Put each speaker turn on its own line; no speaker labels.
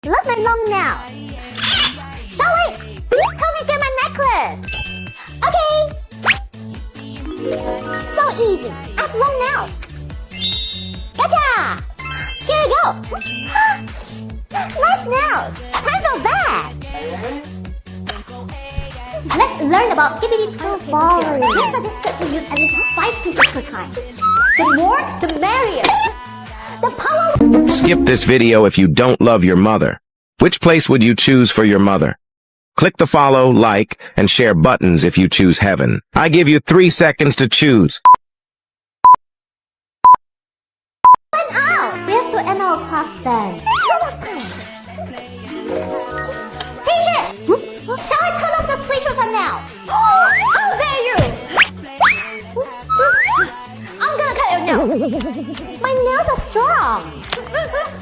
Love my long nails. Charlie, help me get my necklace. Okay. So easy. I have long nails. Gotcha. Here you go. Nice nails. Time for bag. Let's learn about skippity balls. These are just set to use at least 5 pieces per time. The more, the merrier. The power.
Skip this video if you don't love your mother. Which place would you choose for your mother? Click the follow, like, and share buttons if you choose heaven. I give you 3 seconds to choose.
Sign out. We have to end our class then. Teacher! Shall I turn off the switch for now? How dare you! I'm gonna cut your nails. My nails are strong.